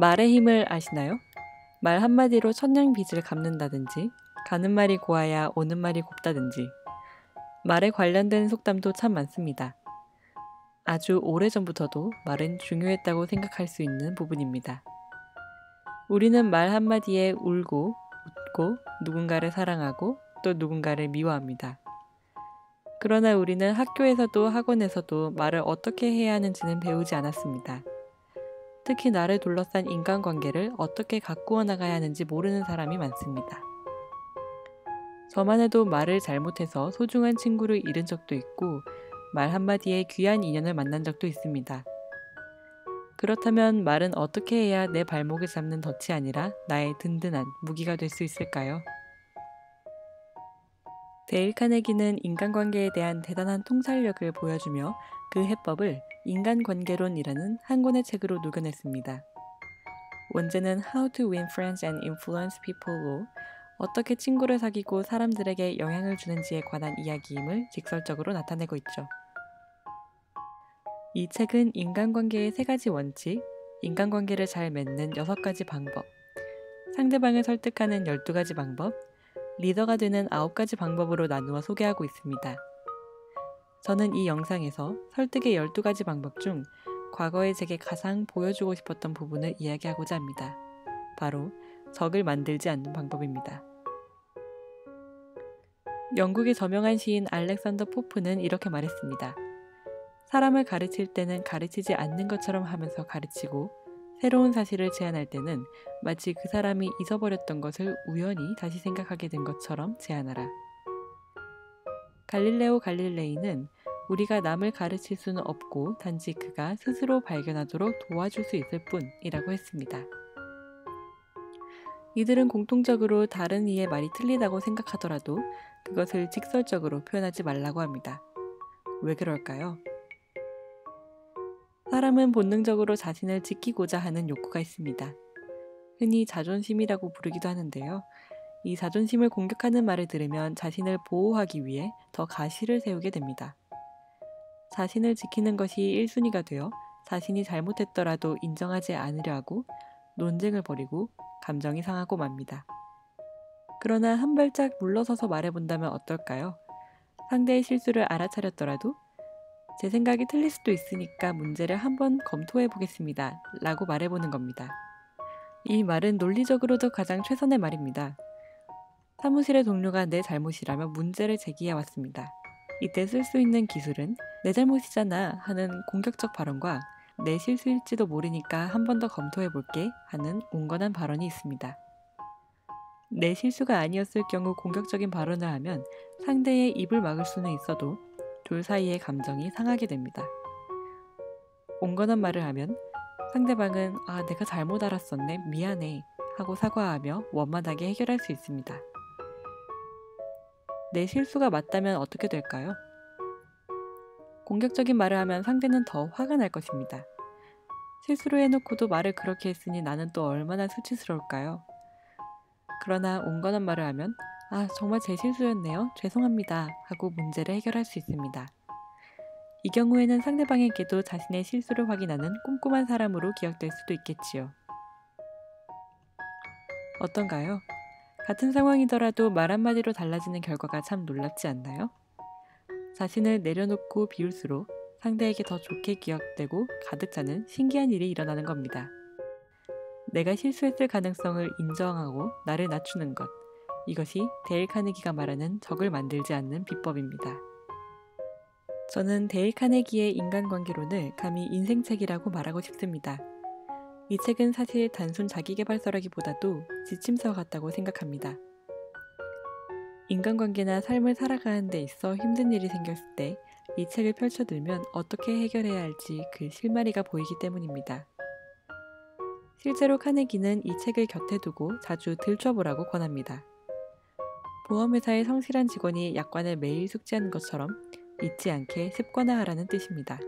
말의 힘을 아시나요? 말 한마디로 천냥 빚을 갚는다든지, 가는 말이 고와야 오는 말이 곱다든지, 말에 관련된 속담도 참 많습니다. 아주 오래전부터도 말은 중요했다고 생각할 수 있는 부분입니다. 우리는 말 한마디에 울고, 웃고, 누군가를 사랑하고, 또 누군가를 미워합니다. 그러나 우리는 학교에서도 학원에서도 말을 어떻게 해야 하는지는 배우지 않았습니다. 특히 나를 둘러싼 인간관계를 어떻게 가꾸어 나가야 하는지 모르는 사람이 많습니다. 저만 해도 말을 잘못해서 소중한 친구를 잃은 적도 있고 말 한마디에 귀한 인연을 만난 적도 있습니다. 그렇다면 말은 어떻게 해야 내 발목을 잡는 덫이 아니라 나의 든든한 무기가 될 수 있을까요? 데일 카네기는 인간관계에 대한 대단한 통찰력을 보여주며 그 해법을 인간관계론이라는 한 권의 책으로 녹여냈습니다. 원제는 How to Win Friends and Influence People로 어떻게 친구를 사귀고 사람들에게 영향을 주는지에 관한 이야기임을 직설적으로 나타내고 있죠. 이 책은 인간관계의 3가지 원칙, 인간관계를 잘 맺는 6가지 방법, 상대방을 설득하는 12가지 방법, 리더가 되는 9가지 방법으로 나누어 소개하고 있습니다. 저는 이 영상에서 설득의 12가지 방법 중 과거에 제게 가장 보여주고 싶었던 부분을 이야기하고자 합니다. 바로 적을 만들지 않는 방법입니다. 영국의 저명한 시인 알렉산더 포프는 이렇게 말했습니다. 사람을 가르칠 때는 가르치지 않는 것처럼 하면서 가르치고 새로운 사실을 제안할 때는 마치 그 사람이 잊어버렸던 것을 우연히 다시 생각하게 된 것처럼 제안하라. 갈릴레오 갈릴레이는 우리가 남을 가르칠 수는 없고 단지 그가 스스로 발견하도록 도와줄 수 있을 뿐이라고 했습니다. 이들은 공통적으로 다른 이의 말이 틀리다고 생각하더라도 그것을 직설적으로 표현하지 말라고 합니다. 왜 그럴까요? 사람은 본능적으로 자신을 지키고자 하는 욕구가 있습니다. 흔히 자존심이라고 부르기도 하는데요. 이 자존심을 공격하는 말을 들으면 자신을 보호하기 위해 더 가시를 세우게 됩니다. 자신을 지키는 것이 1순위가 되어 자신이 잘못했더라도 인정하지 않으려 하고 논쟁을 벌이고 감정이 상하고 맙니다. 그러나 한 발짝 물러서서 말해본다면 어떨까요? 상대의 실수를 알아차렸더라도 제 생각이 틀릴 수도 있으니까 문제를 한번 검토해 보겠습니다. 라고 말해보는 겁니다. 이 말은 논리적으로도 가장 최선의 말입니다. 사무실의 동료가 내 잘못이라며 문제를 제기해 왔습니다. 이때 쓸 수 있는 기술은 내 잘못이잖아 하는 공격적 발언과 내 실수일지도 모르니까 한 번 더 검토해 볼게 하는 온건한 발언이 있습니다. 내 실수가 아니었을 경우 공격적인 발언을 하면 상대의 입을 막을 수는 있어도 둘 사이의 감정이 상하게 됩니다. 온건한 말을 하면 상대방은 내가 잘못 알았었네, 미안해 하고 사과하며 원만하게 해결할 수 있습니다. 내 실수가 맞다면 어떻게 될까요? 공격적인 말을 하면 상대는 더 화가 날 것입니다. 실수로 해놓고도 말을 그렇게 했으니 나는 또 얼마나 수치스러울까요? 그러나 온건한 말을 하면 정말 제 실수였네요. 죄송합니다. 하고 문제를 해결할 수 있습니다. 이 경우에는 상대방에게도 자신의 실수를 확인하는 꼼꼼한 사람으로 기억될 수도 있겠지요. 어떤가요? 같은 상황이더라도 말 한마디로 달라지는 결과가 참 놀랍지 않나요? 자신을 내려놓고 비울수록 상대에게 더 좋게 기억되고 가득 차는 신기한 일이 일어나는 겁니다. 내가 실수했을 가능성을 인정하고 나를 낮추는 것. 이것이 데일 카네기가 말하는 적을 만들지 않는 비법입니다. 저는 데일 카네기의 인간관계론을 감히 인생책이라고 말하고 싶습니다. 이 책은 사실 단순 자기계발서라기보다도 지침서 같다고 생각합니다. 인간관계나 삶을 살아가는 데 있어 힘든 일이 생겼을 때 이 책을 펼쳐들면 어떻게 해결해야 할지 그 실마리가 보이기 때문입니다. 실제로 카네기는 이 책을 곁에 두고 자주 들춰보라고 권합니다. 보험회사의 성실한 직원이 약관을 매일 숙지하는 것처럼 잊지 않게 습관화하라는 뜻입니다.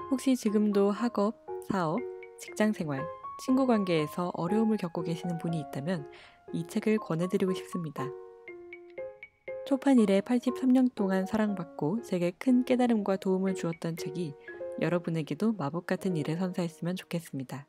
혹시 지금도 학업, 사업, 직장생활, 친구관계에서 어려움을 겪고 계시는 분이 있다면 이 책을 권해드리고 싶습니다. 초판 이래 83년 동안 사랑받고 제게 큰 깨달음과 도움을 주었던 책이 여러분에게도 마법 같은 일을 선사했으면 좋겠습니다.